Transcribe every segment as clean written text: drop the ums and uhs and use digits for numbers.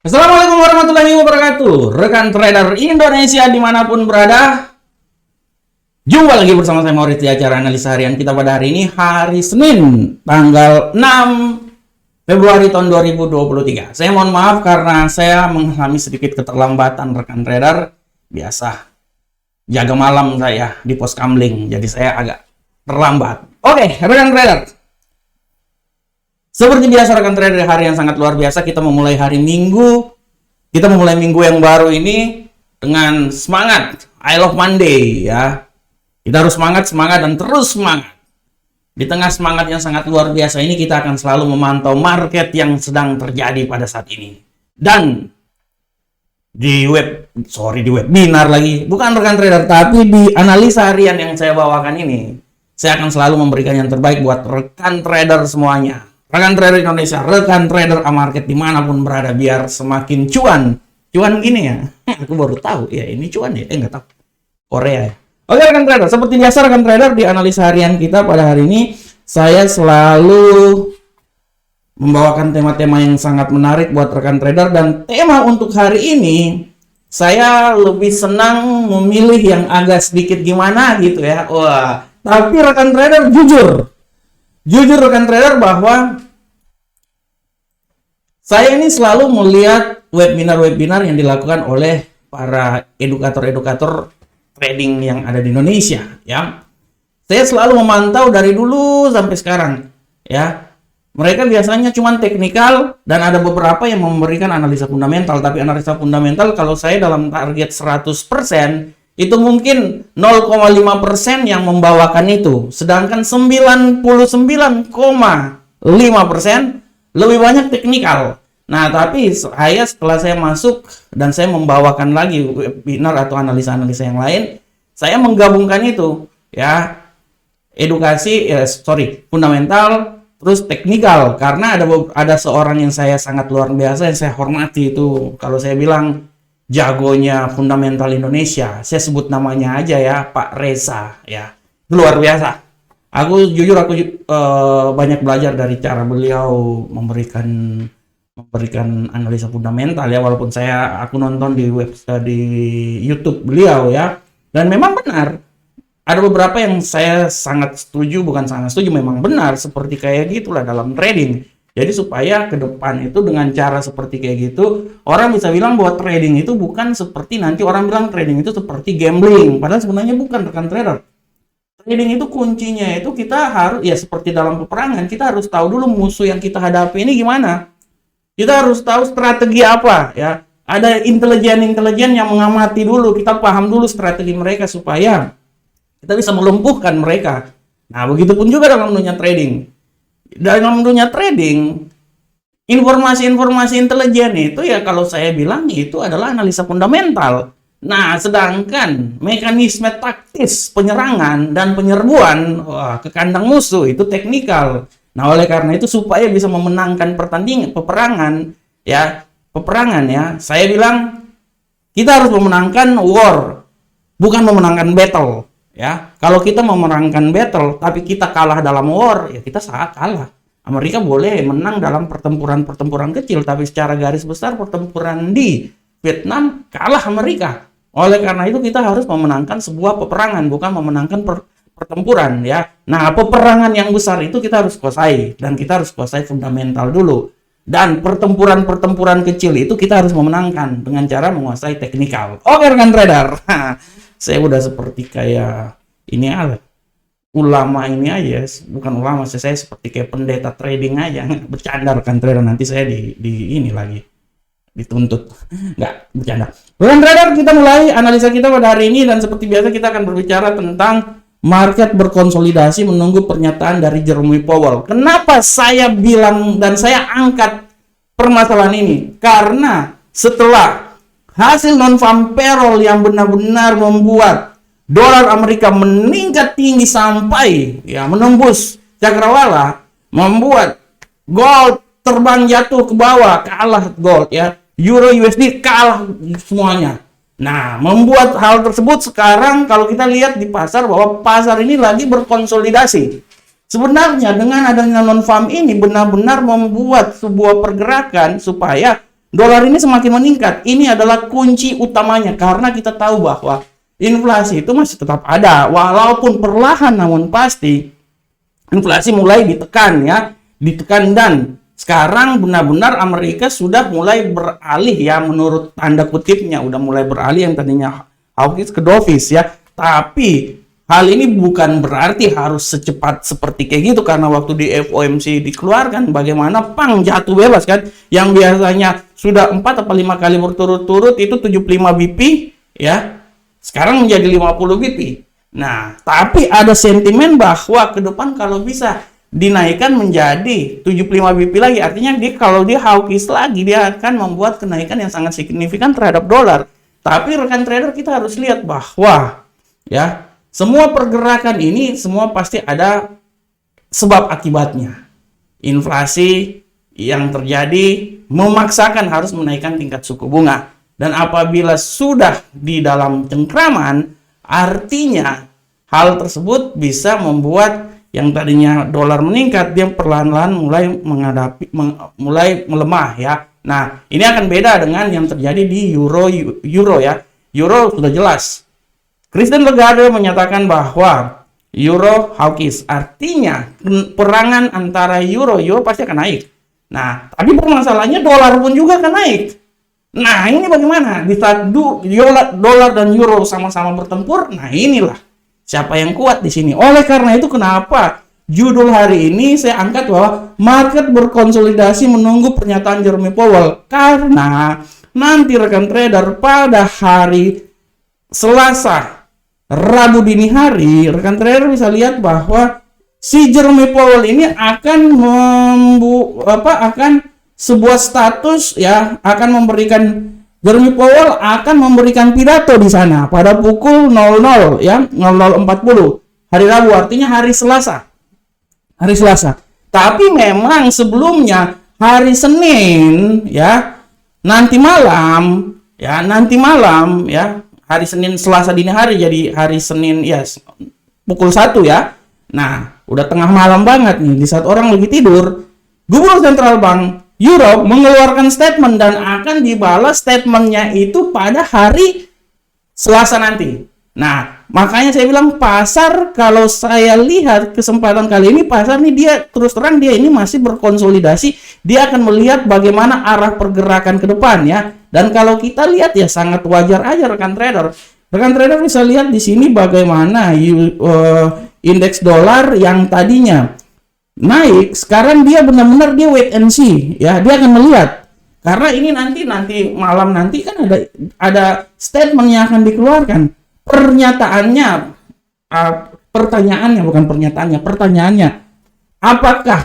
Assalamualaikum warahmatullahi wabarakatuh. Rekan trader Indonesia dimanapun berada, jumpa lagi bersama saya Maurits di acara analisa harian kita pada hari ini, hari Senin tanggal 6 Februari tahun 2023. Saya mohon maaf karena saya mengalami sedikit keterlambatan rekan trader. Biasa jaga malam saya di pos kamling, jadi saya agak terlambat. Oke, rekan trader, seperti biasa rekan trader, hari yang sangat luar biasa. Kita memulai hari Minggu. Kita memulai minggu yang baru ini dengan semangat. I love Monday ya. Kita harus semangat dan terus semangat. Di tengah semangat yang sangat luar biasa ini, kita akan selalu memantau market yang sedang terjadi pada saat ini. Dan di webinar lagi, bukan rekan trader, tapi di analisa harian yang saya bawakan ini, saya akan selalu memberikan yang terbaik buat rekan trader semuanya. Rekan trader Indonesia, rekan trader market dimanapun berada, biar semakin cuan gini ya. Aku baru tahu ya, ini cuan ya, nggak tahu Korea ya. Oke rekan trader, seperti biasa rekan trader, di analisa harian kita pada hari ini saya selalu membawakan tema-tema yang sangat menarik buat rekan trader. Dan tema untuk hari ini saya lebih senang memilih yang agak sedikit gimana gitu ya. Wah, tapi rekan trader jujur rekan trader bahwa saya ini selalu melihat webinar-webinar yang dilakukan oleh para edukator-edukator trading yang ada di Indonesia ya. Saya selalu memantau dari dulu sampai sekarang ya. Mereka biasanya cuma teknikal dan ada beberapa yang memberikan analisa fundamental, tapi analisa fundamental kalau saya dalam target 100% itu mungkin 0,5% yang membawakan itu, sedangkan 99,5% lebih banyak teknikal. Nah, tapi setelah saya masuk dan saya membawakan lagi webinar atau analisa-analisa yang lain, saya menggabungkan itu ya, fundamental terus teknikal, karena ada seorang yang saya sangat luar biasa yang saya hormati itu, kalau saya bilang jagonya fundamental Indonesia, saya sebut namanya aja ya, Pak Reza ya, luar biasa. Aku jujur banyak belajar dari cara beliau memberikan analisa fundamental ya, walaupun aku nonton di YouTube beliau ya, dan memang benar ada beberapa yang saya sangat setuju, bukan sangat setuju, memang benar seperti kayak gitulah dalam trading. Jadi supaya ke depan itu dengan cara seperti kayak gitu, orang bisa bilang bahwa trading itu bukan seperti nanti orang bilang trading itu seperti gambling. Padahal sebenarnya bukan rekan trader. Trading itu kuncinya itu kita harus, ya seperti dalam peperangan, kita harus tahu dulu musuh yang kita hadapi ini gimana. Kita harus tahu strategi apa ya. Ada intelijen yang mengamati dulu, kita paham dulu strategi mereka supaya kita bisa melumpuhkan mereka. Nah, begitupun juga dalam dunia trading. Dalam dunia trading, informasi-informasi intelijen itu ya kalau saya bilang itu adalah analisa fundamental. Nah, sedangkan mekanisme taktis penyerangan dan penyerbuan ke kandang musuh itu teknikal. Nah, oleh karena itu supaya bisa memenangkan peperangan ya, saya bilang kita harus memenangkan war, bukan memenangkan battle. Ya, kalau kita memenangkan battle tapi kita kalah dalam war, ya kita sangat kalah. Amerika boleh menang dalam pertempuran kecil, tapi secara garis besar pertempuran di Vietnam kalah Amerika. Oleh karena itu kita harus memenangkan sebuah peperangan, bukan memenangkan pertempuran ya. Nah, peperangan yang besar itu kita harus kuasai, dan kita harus kuasai fundamental dulu. Dan pertempuran kecil itu kita harus memenangkan dengan cara menguasai teknikal. Oke rekan trader. Saya udah seperti kayak ini ulama ini aja, bukan ulama, saya seperti kayak pendeta trading aja. Bercanda rekan trader, nanti saya di ini lagi dituntut. Nggak, bercanda. Rekan trader, kita mulai analisa kita pada hari ini, dan seperti biasa kita akan berbicara tentang market berkonsolidasi menunggu pernyataan dari Jerome Powell. Kenapa saya bilang dan saya angkat permasalahan ini? Karena setelah hasil non-farm payroll yang benar-benar membuat dolar Amerika meningkat tinggi sampai ya menembus cakrawala, membuat gold terbang jatuh ke bawah, kalah gold ya, euro USD kalah semuanya. Nah, membuat hal tersebut sekarang kalau kita lihat di pasar bahwa pasar ini lagi berkonsolidasi. Sebenarnya dengan adanya non-farm ini benar-benar membuat sebuah pergerakan supaya dolar ini semakin meningkat. Ini adalah kunci utamanya karena kita tahu bahwa inflasi itu masih tetap ada. Walaupun perlahan namun pasti inflasi mulai ditekan ya. Ditekan dan sekarang benar-benar Amerika sudah mulai beralih ya, menurut tanda kutipnya udah mulai beralih yang tadinya hawkish ke dovish ya. Tapi hal ini bukan berarti harus secepat seperti kayak gitu, karena waktu di FOMC dikeluarkan bagaimana pang jatuh bebas kan, yang biasanya sudah 4 atau 5 kali berturut-turut itu 75 BP ya, sekarang menjadi 50 BP. Nah, tapi ada sentimen bahwa ke depan kalau bisa dinaikkan menjadi 75 BP lagi, artinya dia kalau dia hawkish lagi dia akan membuat kenaikan yang sangat signifikan terhadap dolar. Tapi rekan trader kita harus lihat bahwa ya, semua pergerakan ini semua pasti ada sebab akibatnya. Inflasi yang terjadi memaksakan harus menaikkan tingkat suku bunga. Dan apabila sudah di dalam cengkraman, artinya hal tersebut bisa membuat yang tadinya dolar meningkat, dia perlahan-lahan mulai melemah ya. Nah, ini akan beda dengan yang terjadi di euro ya. Euro sudah jelas. Christine Lagarde menyatakan bahwa euro hawkish, artinya perangan antara euro pasti akan naik. Nah, tapi permasalahannya dolar pun juga akan naik. Nah, ini bagaimana? Di saat dolar dan euro sama-sama bertempur, nah inilah siapa yang kuat di sini. Oleh karena itu kenapa judul hari ini saya angkat bahwa market berkonsolidasi menunggu pernyataan Jerome Powell, karena nanti rekan trader pada hari Selasa, Rabu dini hari, rekan trader bisa lihat bahwa si Jerome Powell ini akan sebuah status ya, Jerome Powell akan memberikan pidato di sana pada pukul 00 ya, 00.40 hari Rabu, artinya hari Selasa. Hari Selasa. Tapi memang sebelumnya hari Senin ya, nanti malam ya, hari Senin Selasa dini hari jadi hari Senin ya, pukul 1 ya. Nah, udah tengah malam banget nih, di saat orang lagi tidur, Gubernur Central Bank Europe mengeluarkan statement dan akan dibalas statementnya itu pada hari Selasa nanti. Nah, makanya saya bilang pasar, kalau saya lihat kesempatan kali ini pasar nih, dia terus terang dia ini masih berkonsolidasi, dia akan melihat bagaimana arah pergerakan ke depan ya. Dan kalau kita lihat ya sangat wajar aja rekan trader. Rekan trader bisa lihat di sini bagaimana indeks dolar yang tadinya naik, sekarang dia benar-benar dia wait and see ya, dia akan melihat. Karena ini nanti malam nanti kan ada statement yang akan dikeluarkan. Pertanyaannya, apakah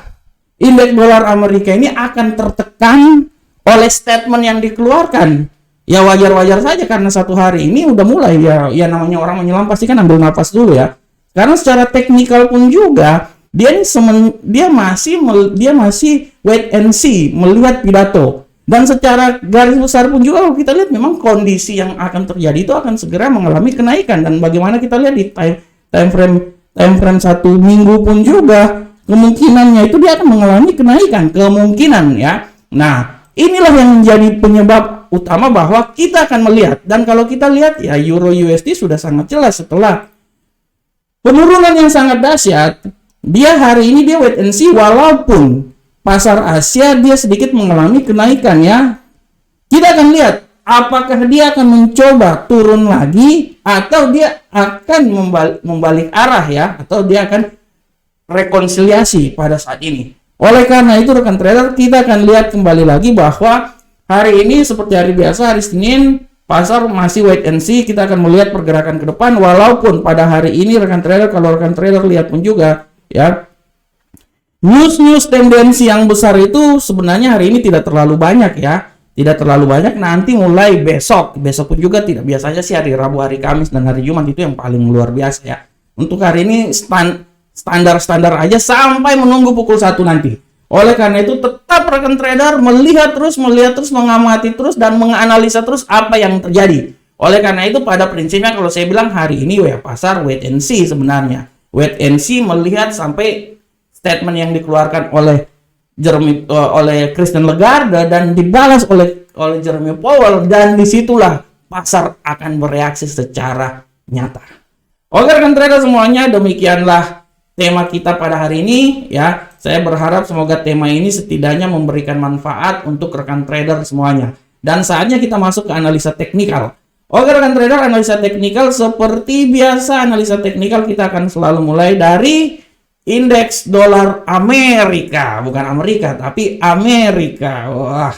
indeks dolar Amerika ini akan tertekan oleh statement yang dikeluarkan? Ya wajar-wajar saja, karena satu hari ini udah mulai ya namanya orang menyelam pasti kan ambil nafas dulu ya. Karena secara teknikal pun juga dia masih wait and see, melihat pidato. Dan secara garis besar pun juga kalau kita lihat memang kondisi yang akan terjadi itu akan segera mengalami kenaikan. Dan bagaimana kita lihat di time frame 1 minggu pun juga kemungkinannya itu dia akan mengalami kenaikan, kemungkinan ya. Nah, inilah yang menjadi penyebab utama bahwa kita akan melihat. Dan kalau kita lihat ya, Euro USD sudah sangat jelas setelah penurunan yang sangat dahsyat, dia hari ini dia wait and see, walaupun pasar Asia dia sedikit mengalami kenaikan ya. Kita akan lihat apakah dia akan mencoba turun lagi atau dia akan membalik arah ya, atau dia akan rekonsiliasi pada saat ini. Oleh karena itu rekan trader, kita akan lihat kembali lagi bahwa hari ini seperti hari biasa, hari Senin, pasar masih wait and see. Kita akan melihat pergerakan ke depan, walaupun pada hari ini rekan trader, kalau rekan trader lihat pun juga ya, news tendensi yang besar itu sebenarnya hari ini tidak terlalu banyak ya, tidak terlalu banyak. Nanti mulai besok pun juga tidak, biasanya sih hari Rabu, hari Kamis dan hari Jumat itu yang paling luar biasa ya. Untuk hari ini standar aja sampai menunggu pukul 1 nanti. Oleh karena itu tetap rekan trader melihat terus, mengamati terus dan menganalisa terus apa yang terjadi. Oleh karena itu pada prinsipnya kalau saya bilang hari ini ya pasar wait and see sebenarnya. Wait and see, melihat sampai statement yang dikeluarkan oleh oleh Christine Lagarde dan dibalas oleh Jeremy Powell, dan disitulah pasar akan bereaksi secara nyata. Oke rekan trader semuanya, demikianlah tema kita pada hari ini ya. Saya berharap semoga tema ini setidaknya memberikan manfaat untuk rekan trader semuanya. Dan saatnya kita masuk ke analisa teknikal. Oke rekan trader, analisa teknikal seperti biasa, analisa teknikal kita akan selalu mulai dari indeks dolar Amerika, bukan Amerika tapi Amerika. Wah.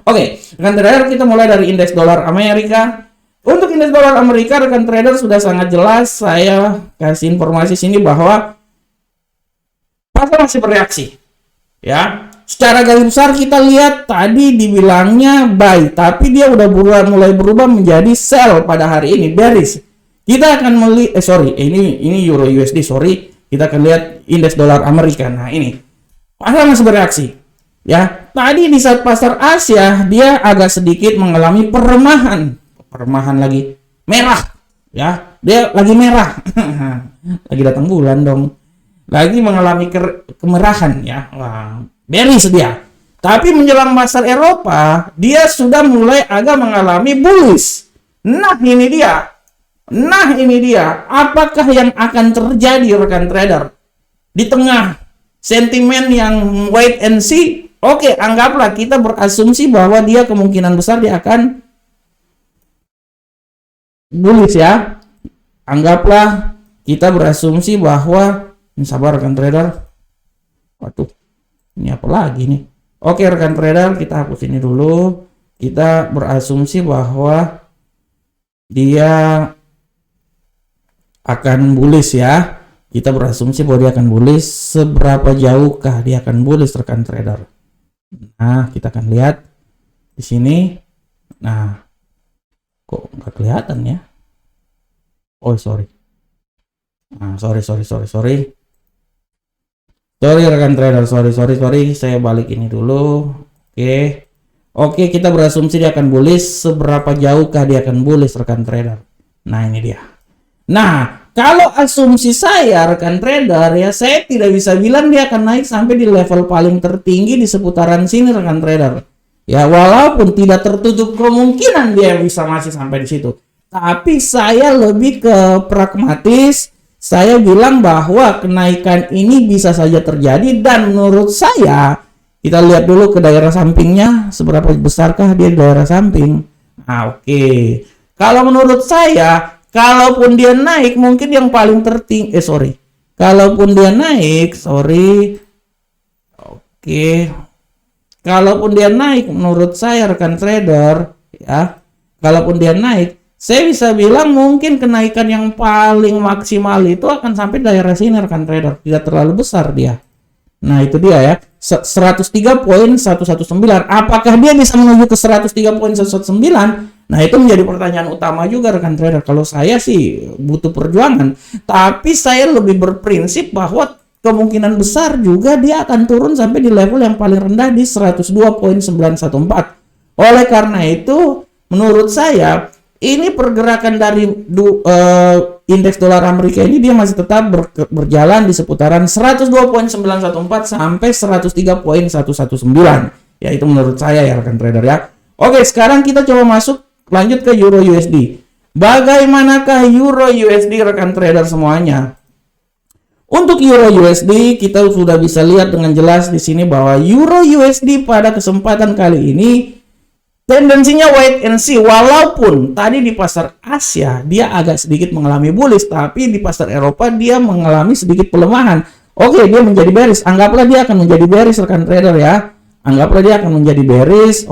Oke, rekan trader kita mulai dari indeks dolar Amerika. Untuk indeks dolar Amerika rekan trader sudah sangat jelas, saya kasih informasi sini bahwa pasar masih bereaksi. Ya, secara garis besar kita lihat tadi dibilangnya buy, tapi dia udah mulai berubah menjadi sell pada hari ini, bearish. Kita akan melihat ini Euro USD, kita akan lihat indeks dolar Amerika. Nah, ini pasar masih bereaksi. Ya, tadi di saat pasar Asia dia agak sedikit mengalami peremahan lagi merah. Ya, dia lagi merah. Lagi datang bulan dong. Lagi mengalami kemerahan ya. Wah, bearish dia. Tapi menjelang pasar Eropa, dia sudah mulai agak mengalami bullish. Nah, ini dia. Apakah yang akan terjadi rekan trader? Di tengah sentimen yang wait and see, oke, anggaplah kita berasumsi bahwa dia kemungkinan besar dia akan bullish ya. Anggaplah kita berasumsi bahwa sabar rekan trader. Waduh, ini apa lagi nih? Oke rekan trader, kita hapus ini dulu. Kita berasumsi bahwa dia akan bullish ya. Kita berasumsi bahwa dia akan bullish. Seberapa jauhkah dia akan bullish rekan trader? Nah, kita akan lihat di sini. Nah, kok nggak kelihatan ya? Oh, sorry. Nah, sorry rekan trader, sorry, saya balik ini dulu. Oke, kita berasumsi dia akan bullish. Seberapa jauhkah dia akan bullish rekan trader? Nah, ini dia. Nah, kalau asumsi saya rekan trader ya, saya tidak bisa bilang dia akan naik sampai di level paling tertinggi di seputaran sini rekan trader. Ya, walaupun tidak tertutup kemungkinan dia bisa masih sampai di situ. Tapi saya lebih ke pragmatis. Saya bilang bahwa kenaikan ini bisa saja terjadi, dan menurut saya kita lihat dulu ke daerah sampingnya, seberapa besarkah dia di daerah samping. Nah, oke. Kalau menurut saya, kalaupun dia naik mungkin yang paling tertinggi, kalaupun dia naik, kalaupun dia naik menurut saya rekan trader ya, kalaupun dia naik, saya bisa bilang mungkin kenaikan yang paling maksimal itu akan sampai daerah sini rekan trader, tidak terlalu besar dia. Nah, itu dia ya, 103.119. Apakah dia bisa menuju ke 103.119? Nah, itu menjadi pertanyaan utama juga rekan trader. Kalau saya sih butuh perjuangan, tapi saya lebih berprinsip bahwa kemungkinan besar juga dia akan turun sampai di level yang paling rendah di 102.914. Oleh karena itu, menurut saya ini pergerakan dari indeks dolar Amerika ini dia masih tetap berjalan di seputaran 102.914 sampai 103.119. Ya, itu menurut saya ya rekan trader ya. Oke, sekarang kita coba lanjut ke Euro USD. Bagaimanakah Euro USD rekan trader semuanya? Untuk Euro USD kita sudah bisa lihat dengan jelas di sini bahwa Euro USD pada kesempatan kali ini tendensinya wait and see, walaupun tadi di pasar Asia dia agak sedikit mengalami bullish, tapi di pasar Eropa dia mengalami sedikit pelemahan. Oke, dia menjadi bearish. Anggaplah dia akan menjadi bearish rekan trader ya. Anggaplah dia akan menjadi bearish.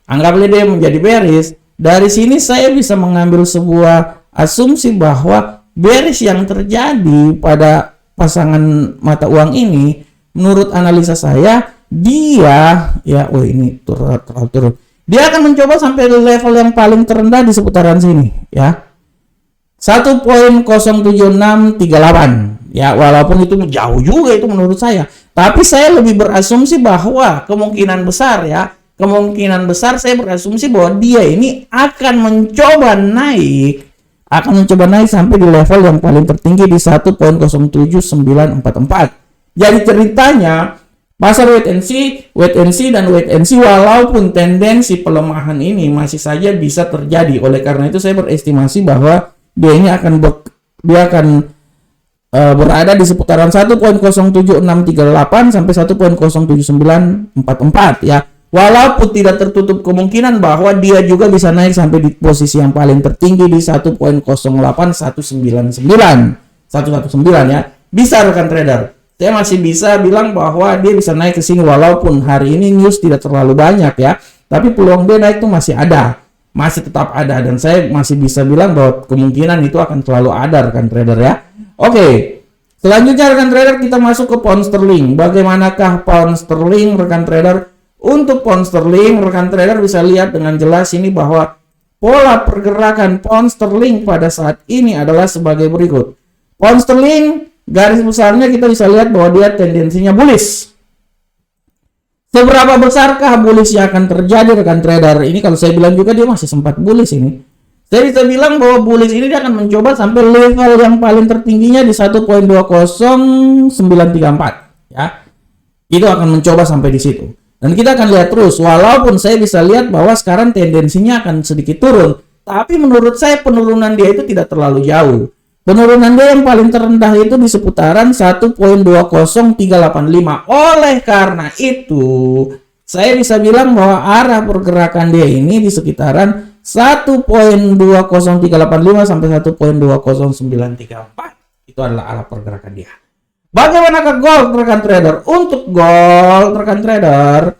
Anggaplah dia menjadi bearish. Dari sini saya bisa mengambil sebuah asumsi bahwa bearish yang terjadi pada pasangan mata uang ini, menurut analisa saya, dia ya, ini turun. Dia akan mencoba sampai level yang paling terendah di seputaran sini ya. 1.07638 ya, walaupun itu jauh juga itu menurut saya. Tapi saya lebih berasumsi bahwa kemungkinan besar saya berasumsi bahwa dia ini akan mencoba naik akan mencoba naik sampai di level yang paling tertinggi di 1.07944. Jadi ceritanya pasar wait and see dan wait and see, walaupun tendensi pelemahan ini masih saja bisa terjadi. Oleh karena itu saya berestimasi bahwa dia ini akan berada di seputaran 1.07638 sampai 1.07944 ya. Walaupun tidak tertutup kemungkinan bahwa dia juga bisa naik sampai di posisi yang paling tertinggi di 1.08199 ya. Bisa rekan trader. Saya masih bisa bilang bahwa dia bisa naik ke sini walaupun hari ini news tidak terlalu banyak ya. Tapi peluang dia naik itu masih ada. Masih tetap ada dan saya masih bisa bilang bahwa kemungkinan itu akan selalu ada rekan trader ya. Oke. Selanjutnya rekan trader kita masuk ke pound sterling. Bagaimanakah pound sterling rekan trader? Untuk pound sterling rekan trader bisa lihat dengan jelas ini bahwa pola pergerakan pound sterling pada saat ini adalah sebagai berikut. Pound sterling garis besarnya kita bisa lihat bahwa dia tendensinya bullish. Seberapa besarkah bullish-nya akan terjadi rekan trader? Ini kalau saya bilang juga dia masih sempat bullish ini. Saya bisa bilang bahwa bullish ini dia akan mencoba sampai level yang paling tertingginya di 1.20934 ya. Itu akan mencoba sampai di situ. Dan kita akan lihat terus, walaupun saya bisa lihat bahwa sekarang tendensinya akan sedikit turun, tapi menurut saya penurunan dia itu tidak terlalu jauh. Penurunan dia yang paling terendah itu di seputaran 1.20385. Oleh karena itu, saya bisa bilang bahwa arah pergerakan dia ini di sekitaran 1.20385 sampai 1.20934. Itu adalah arah pergerakan dia. Bagaimanakah gold rekan trader? Untuk gold rekan trader,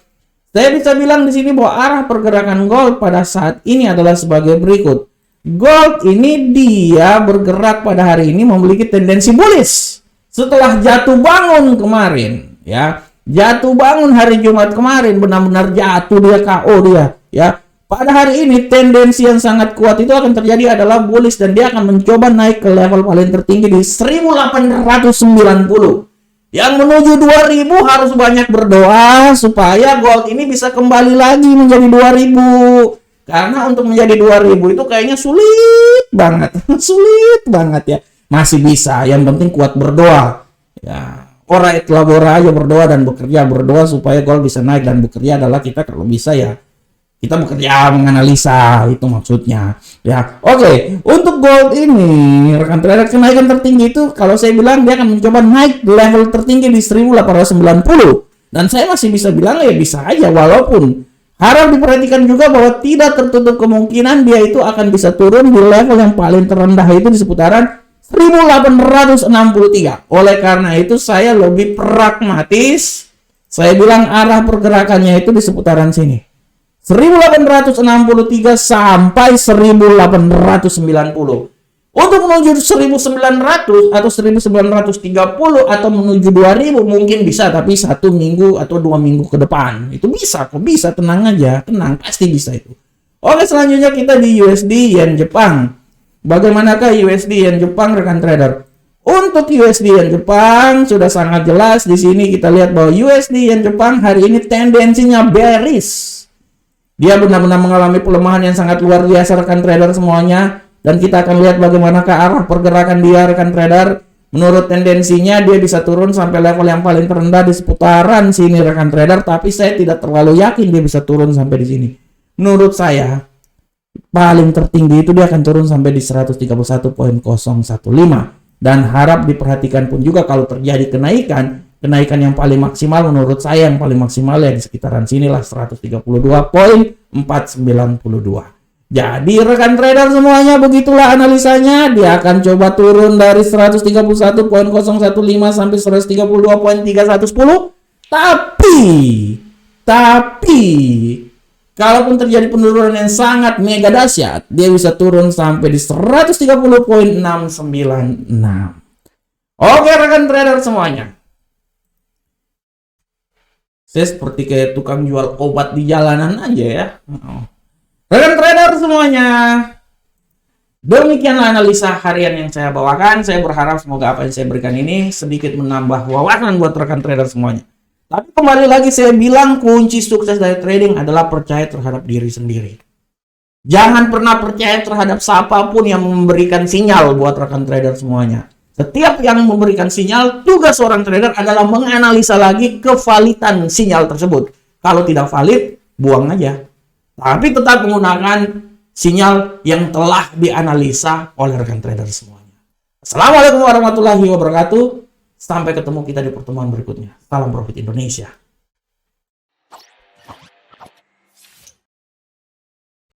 saya bisa bilang di sini bahwa arah pergerakan gold pada saat ini adalah sebagai berikut. Gold ini dia bergerak pada hari ini memiliki tendensi bullish. Setelah jatuh bangun kemarin, ya. Jatuh bangun hari Jumat kemarin benar-benar jatuh dia KO dia, ya. Pada hari ini tendensi yang sangat kuat itu akan terjadi adalah bullish dan dia akan mencoba naik ke level paling tertinggi di 1890. Yang menuju 2000 harus banyak berdoa supaya gold ini bisa kembali lagi menjadi 2000. Karena untuk menjadi 2000 itu kayaknya sulit banget. Sulit banget ya. Masih bisa, yang penting kuat berdoa. Ya, alright, labora aja berdoa dan bekerja, berdoa supaya gold bisa naik, dan bekerja adalah kita kalau bisa ya kita bekerja menganalisa, itu maksudnya ya. Oke, untuk gold ini rekan trader kenaikan tertinggi itu kalau saya bilang dia akan mencoba naik level tertinggi di 1890 dan saya masih bisa bilang ya bisa aja, walaupun harap diperhatikan juga bahwa tidak tertutup kemungkinan dia itu akan bisa turun di level yang paling terendah itu di seputaran 1863. Oleh karena itu saya lebih pragmatis, saya bilang arah pergerakannya itu di seputaran sini 1863 sampai 1890. Untuk menuju 1900 atau 1930 atau menuju 2000 mungkin bisa, tapi 1 minggu atau 2 minggu ke depan. Itu bisa kok, bisa, tenang aja, tenang, pasti bisa itu. Oke, selanjutnya kita di USD Yen Jepang. Bagaimanakah USD Yen Jepang rekan trader? Untuk USD Yen Jepang sudah sangat jelas di sini kita lihat bahwa USD Yen Jepang hari ini tendensinya bearish. Dia benar-benar mengalami pelemahan yang sangat luar biasa rekan trader semuanya. Dan kita akan lihat bagaimanakah arah pergerakan dia rekan trader. Menurut tendensinya dia bisa turun sampai level yang paling terendah di seputaran sini rekan trader. Tapi saya tidak terlalu yakin dia bisa turun sampai di sini. Menurut saya paling tertinggi itu dia akan turun sampai di 131.015. Dan harap diperhatikan pun juga kalau terjadi kenaikan yang paling maksimal menurut saya yang paling maksimal ya di sekitaran sinilah 132.492. Jadi rekan trader semuanya begitulah analisanya. Dia akan coba turun dari 131.015 sampai 132.3110. Tapi kalaupun terjadi penurunan yang sangat mega dahsyat, dia bisa turun sampai di 130.696. Oke rekan trader semuanya. Saya seperti kayak tukang jual obat di jalanan aja ya. Rekan trader semuanya, demikianlah analisa harian yang saya bawakan. Saya berharap semoga apa yang saya berikan ini sedikit menambah wawasan buat rekan trader semuanya. Tapi kembali lagi saya bilang kunci sukses dari trading adalah percaya terhadap diri sendiri. Jangan pernah percaya terhadap siapapun yang memberikan sinyal buat rekan trader semuanya. Setiap yang memberikan sinyal, tugas seorang trader adalah menganalisa lagi kevalidan sinyal tersebut. Kalau tidak valid, buang aja. Tapi tetap menggunakan sinyal yang telah dianalisa oleh rekan trader semuanya. Assalamualaikum warahmatullahi wabarakatuh. Sampai ketemu kita di pertemuan berikutnya. Salam Profit Indonesia.